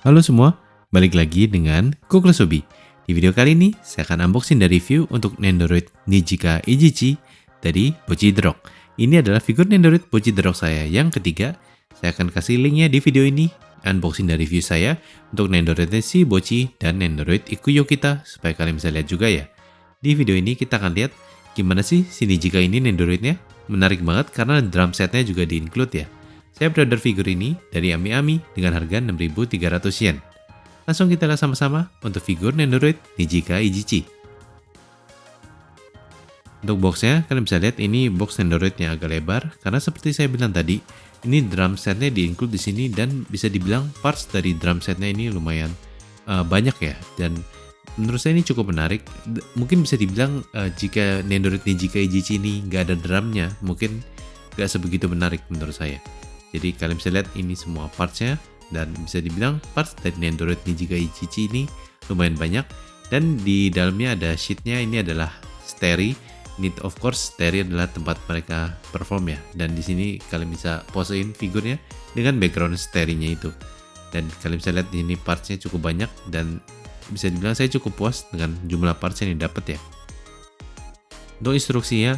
Halo semua, balik lagi dengan Kuklesobi. Di video kali ini, saya akan unboxing dan review untuk Nendoroid Nijika Ijichi dari Bochi The Rock. Ini adalah figur Nendoroid Bochi The Rock saya yang ketiga. Saya akan kasih linknya di video ini, unboxing dan review saya untuk Nendoroid si Bochi dan Nendoroid Ikuyo kita, supaya kalian bisa lihat juga ya. Di video ini kita akan lihat gimana sih si Nijika ini Nendoroidnya. Menarik banget karena drum setnya juga di-include ya. Saya pre-order figur ini dari Ami dengan harga 6.300 yen. Langsung kita lihat sama-sama untuk figur Nendoroid Nijika Ijichi. Untuk boxnya, kalian bisa lihat ini box Nendoroid yang agak lebar karena seperti saya bilang tadi, ini drum setnya di-include di sini dan bisa dibilang parts dari drum setnya ini lumayan banyak ya. Dan menurut saya ini cukup menarik. Mungkin bisa dibilang jika Nendoroid Nijika Ijichi ini nggak ada drumnya, mungkin nggak sebegitu menarik menurut saya. Jadi kalian bisa lihat ini semua partsnya dan bisa dibilang parts dari Nendoroid Nijika Ijichi ini lumayan banyak. Dan di dalamnya ada sheetnya, ini adalah steri. Ini of course steri adalah tempat mereka perform ya. Dan di sini kalian bisa posein figurnya dengan background sterinya itu. Dan kalian bisa lihat di sini partsnya cukup banyak dan bisa dibilang saya cukup puas dengan jumlah parts yang didapat ya. Untuk instruksinya,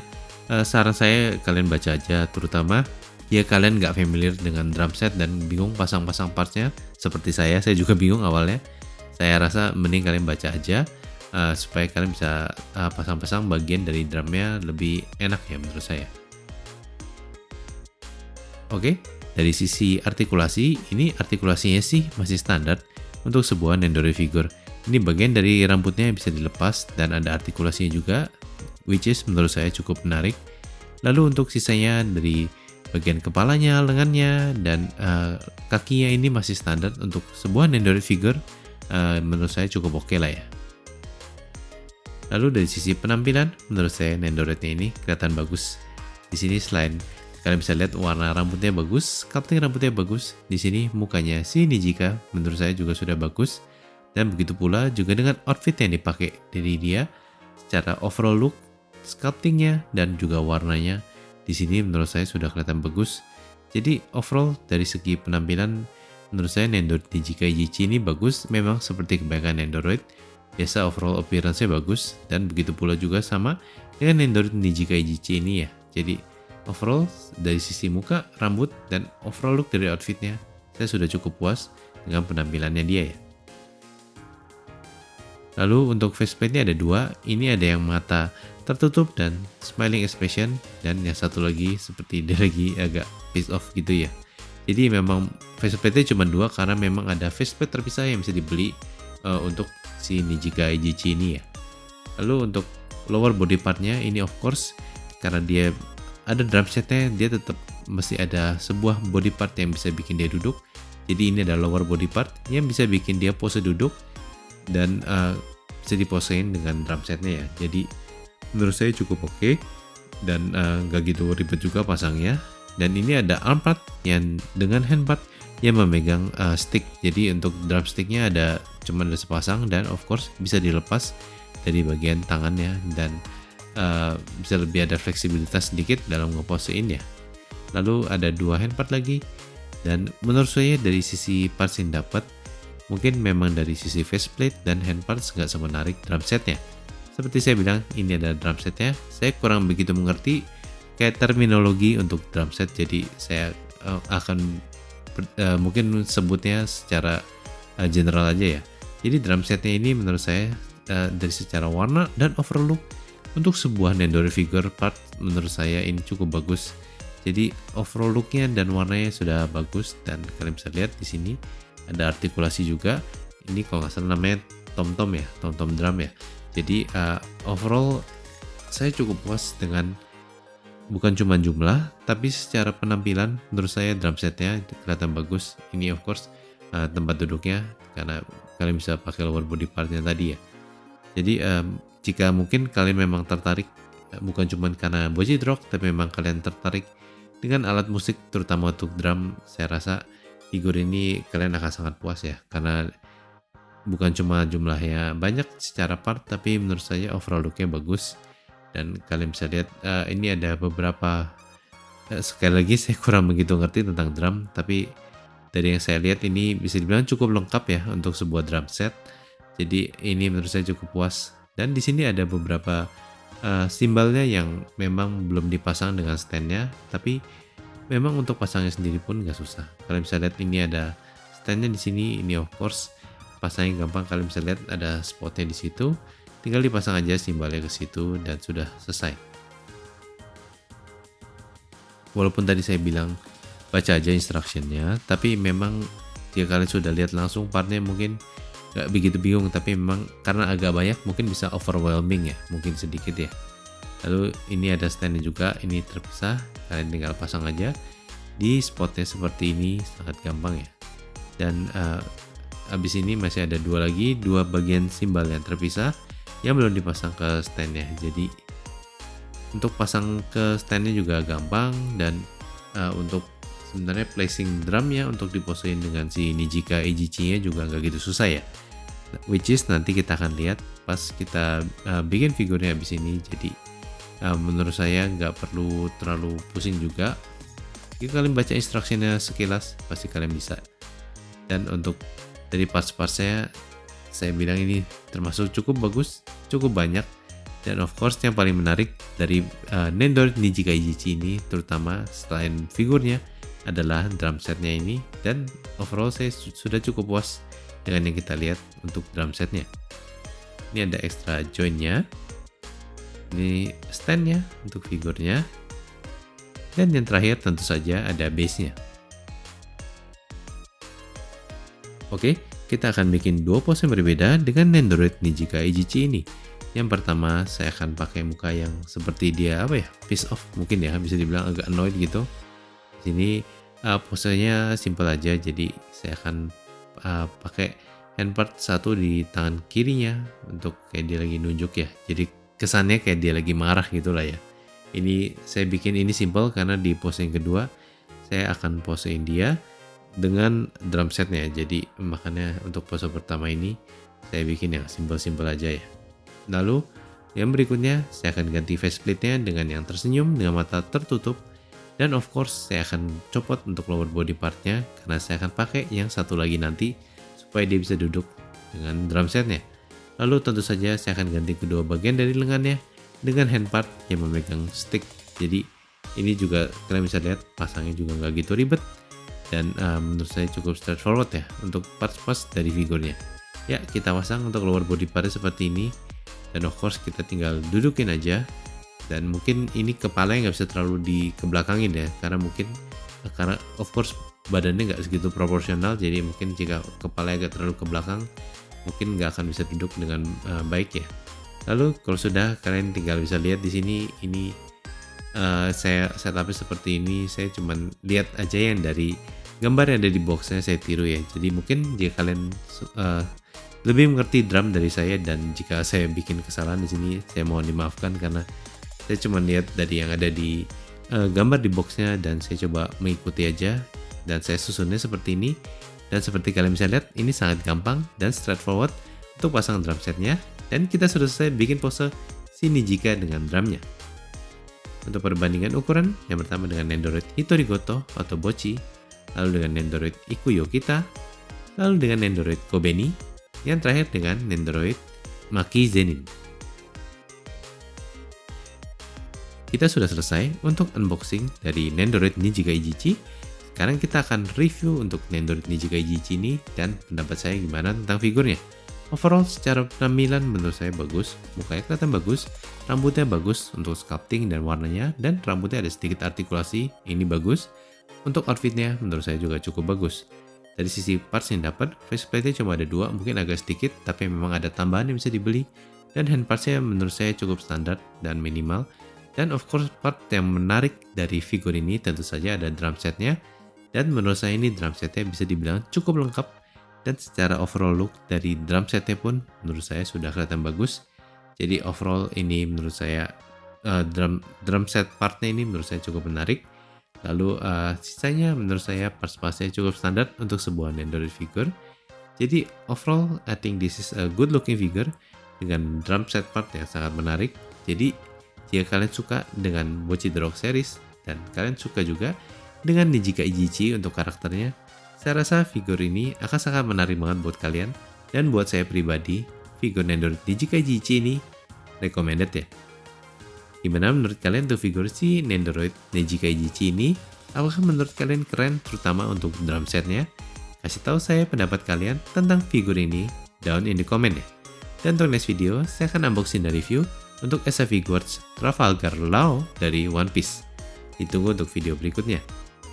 saran saya kalian baca aja, terutama ya kalian nggak familiar dengan drum set dan bingung pasang-pasang partsnya seperti saya juga bingung awalnya. Saya rasa mending kalian baca aja supaya kalian bisa pasang-pasang bagian dari drumnya lebih enak ya menurut saya. Oke, dari sisi artikulasi, ini artikulasinya sih masih standar untuk sebuah Nendoroid figure. Ini bagian dari rambutnya yang bisa dilepas dan ada artikulasinya juga, which is menurut saya cukup menarik. Lalu untuk sisanya dari bagian kepalanya, lengannya, dan kakinya ini masih standar untuk sebuah Nendoroid figure. Menurut saya cukup oke lah ya. Lalu dari sisi penampilan, menurut saya Nendoroidnya ini kelihatan bagus. Di sini selain kalian bisa lihat warna rambutnya bagus, sculpting rambutnya bagus. Di sini mukanya si Nijika menurut saya juga sudah bagus. Dan begitu pula juga dengan outfit yang dipakai dari dia, secara overall look, sculptingnya dan juga warnanya. Di sini menurut saya sudah kelihatan bagus. Jadi overall dari segi penampilan menurut saya Nendoroid Nijika Ijichi ini bagus. Memang seperti kebanyakan Nendoroid, biasa overall appearance-nya bagus. Dan begitu pula juga sama dengan Nendoroid Nijika Ijichi ini ya. Jadi overall dari sisi muka, rambut, dan overall look dari outfitnya, saya sudah cukup puas dengan penampilannya dia ya. Lalu untuk faceplate-nya ada dua. Ini ada yang mata tertutup dan smiling expression, dan yang satu lagi seperti dia lagi agak face off gitu ya. Jadi memang faceplate-nya cuma dua karena memang ada faceplate terpisah yang bisa dibeli untuk si Nijika Ijichi ini ya. Lalu untuk lower body part-nya ini of course karena dia ada drum set-nya, dia tetap mesti ada sebuah body part yang bisa bikin dia duduk. Jadi ini ada lower body part yang bisa bikin dia pose duduk dan bisa diposein dengan drum setnya ya. Jadi menurut saya cukup oke dan gak gitu ribet juga pasangnya. Dan ini ada arm part yang dengan hand part yang memegang stick. Jadi untuk drum sticknya cuma ada sepasang dan of course bisa dilepas dari bagian tangannya dan bisa lebih ada fleksibilitas sedikit dalam ngeposein ya. Lalu ada dua hand part lagi dan menurut saya dari sisi parts yang dapat, mungkin memang dari sisi faceplate dan hand parts nggak semenarik drum setnya. Seperti saya bilang, ini ada drum setnya. Saya kurang begitu mengerti kayak terminologi untuk drum set, jadi saya akan mungkin sebutnya secara general aja ya. Jadi drum setnya ini menurut saya dari secara warna dan overall look untuk sebuah Nendoroid figure part menurut saya ini cukup bagus. Jadi overall looknya dan warnanya sudah bagus dan kalian bisa lihat di sini ada artikulasi juga. Ini kalau nggak salah namanya tom-tom ya, tom-tom drum ya. Jadi overall saya cukup puas dengan bukan cuma jumlah, tapi secara penampilan menurut saya drum setnya kelihatan bagus. Ini of course tempat duduknya karena kalian bisa pakai lower body partnya tadi ya. Jadi jika mungkin kalian memang tertarik bukan cuma karena Bochi The Rock, tapi memang kalian tertarik dengan alat musik terutama untuk drum, saya rasa figur ini kalian akan sangat puas ya, karena bukan cuma jumlahnya banyak secara part, tapi menurut saya overall looknya bagus. Dan kalian bisa lihat ini ada beberapa sekali lagi saya kurang begitu ngerti tentang drum, tapi dari yang saya lihat ini bisa dibilang cukup lengkap ya untuk sebuah drum set. Jadi ini menurut saya cukup puas. Dan di sini ada beberapa simbalnya yang memang belum dipasang dengan standnya, tapi memang untuk pasangnya sendiri pun nggak susah. Kalian bisa lihat ini ada standnya di sini. Ini of course pasangnya gampang. Kalian bisa lihat ada spotnya di situ. Tinggal dipasang aja simbalnya ke situ dan sudah selesai. Walaupun tadi saya bilang baca aja instructionnya, tapi memang jika kalian sudah lihat langsung partnya mungkin gak begitu bingung, tapi memang karena agak banyak mungkin bisa overwhelming ya, mungkin sedikit ya. Lalu ini ada standnya juga, ini terpisah, kalian tinggal pasang aja di spotnya seperti ini, sangat gampang ya. Dan habis ini masih ada dua bagian simbal yang terpisah yang belum dipasang ke standnya. Jadi untuk pasang ke standnya juga gampang, dan untuk sebenarnya placing drumnya untuk diposein dengan si Nijica EGC nya juga nggak gitu susah ya, which is nanti kita akan lihat pas kita bikin figurnya habis ini. Jadi menurut saya nggak perlu terlalu pusing juga. Jika kalian baca instruksinya sekilas pasti kalian bisa. Dan untuk dari parts-partsnya saya bilang ini termasuk cukup bagus, cukup banyak. Dan of course yang paling menarik dari Nendoroid Nijica EGC ini, terutama selain figurnya, adalah drum setnya ini. Dan overall saya sudah cukup puas dengan yang kita lihat untuk drum setnya. Ini ada extra jointnya, ini standnya untuk figurnya, dan yang terakhir tentu saja ada base-nya. Oke, kita akan bikin dua pose yang berbeda dengan Nendoroid Nijica EGC ini. Yang pertama saya akan pakai muka yang seperti dia piece off mungkin ya, bisa dibilang agak annoyed gitu. Di sini posenya simple aja, jadi saya akan pakai hand part satu di tangan kirinya untuk kayak dia lagi nunjuk ya. Jadi kesannya kayak dia lagi marah gitulah ya. Ini saya bikin ini simple karena di pose yang kedua saya akan posein dia dengan drum setnya. Jadi makanya untuk pose pertama ini saya bikin yang simple aja ya. Lalu yang berikutnya saya akan ganti faceplate-nya dengan yang tersenyum dengan mata tertutup, dan of course saya akan copot untuk lower body part-nya karena saya akan pakai yang satu lagi nanti supaya dia bisa duduk dengan drum set-nya. Lalu tentu saja saya akan ganti kedua bagian dari lengannya dengan hand part yang memegang stick. Jadi ini juga kalian bisa lihat pasangnya juga nggak gitu ribet, dan menurut saya cukup straightforward ya untuk parts-parts dari figurnya. Ya, kita pasang untuk lower body part seperti ini. Dan of course kita tinggal dudukin aja, dan mungkin ini kepalanya nggak bisa terlalu dikebelakangin ya, karena of course badannya nggak segitu proporsional. Jadi mungkin jika kepalanya agak terlalu ke belakang mungkin nggak akan bisa duduk dengan baik ya. Lalu kalau sudah, kalian tinggal bisa lihat di sini ini saya setupnya seperti ini. Saya cuman lihat aja yang dari gambar yang ada di boxnya saya tiru ya. Jadi mungkin jika kalian lebih mengerti drum dari saya, dan jika saya bikin kesalahan di sini saya mohon dimaafkan karena saya cuma lihat dari yang ada di gambar di boxnya dan saya coba mengikuti aja, dan saya susunnya seperti ini. Dan seperti kalian bisa lihat ini sangat gampang dan straightforward untuk pasang drum setnya, dan kita sudah selesai bikin pose si Nijica dengan drumnya. Untuk perbandingan ukuran, yang pertama dengan Nendoroid Hitori Goto atau Bochi, lalu dengan Nendoroid Ikuyo Kita, lalu dengan Nendoroid Kobeni, yang terakhir dengan Nendoroid Maki Zenin. Kita sudah selesai untuk unboxing dari Nendoroid Nijica EGC. Sekarang kita akan review untuk Nendoroid Nijica EGC ini dan pendapat saya gimana tentang figurnya. Overall secara penampilan menurut saya bagus, mukanya kelihatan bagus, rambutnya bagus untuk sculpting dan warnanya, dan rambutnya ada sedikit artikulasi, ini bagus. Untuk outfitnya menurut saya juga cukup bagus. Dari sisi parts yang dapat, faceplate-nya cuma ada 2, mungkin agak sedikit, tapi memang ada tambahan yang bisa dibeli. Dan hand parts-nya menurut saya cukup standar dan minimal. Dan of course part yang menarik dari figur ini tentu saja ada drum set-nya. Dan menurut saya ini drum set-nya bisa dibilang cukup lengkap. Dan secara overall look dari drum set-nya pun menurut saya sudah kelihatan bagus. Jadi overall ini menurut saya drum set part-nya ini menurut saya cukup menarik. Lalu sisanya menurut saya parts-partsnya cukup standar untuk sebuah Nendoroid figure. Jadi overall I think this is a good looking figure dengan drum set part yang sangat menarik. Jadi jika kalian suka dengan Bocchi The Rock series dan kalian suka juga dengan Nijica EGC untuk karakternya, Saya rasa figur ini akan sangat menarik banget buat kalian, dan buat saya pribadi, figur Nendoroid Nejikai Jichi ini recommended ya. Gimana menurut kalian tuh figur si Nendoroid Nejikai Jichi ini? Apakah menurut kalian keren, terutama untuk drum setnya? Kasih tahu saya pendapat kalian tentang figur ini down in the comment ya. Dan untuk next video, saya akan unboxing dan review untuk SA Figuarts Trafalgar Law dari One Piece. Ditunggu untuk video berikutnya.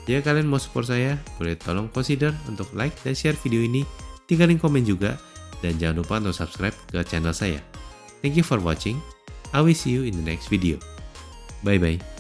Jika kalian mau support saya, boleh tolong consider untuk like dan share video ini, tinggalin komen juga, dan jangan lupa untuk subscribe ke channel saya. Thank you for watching. I will see you in the next video. Bye bye.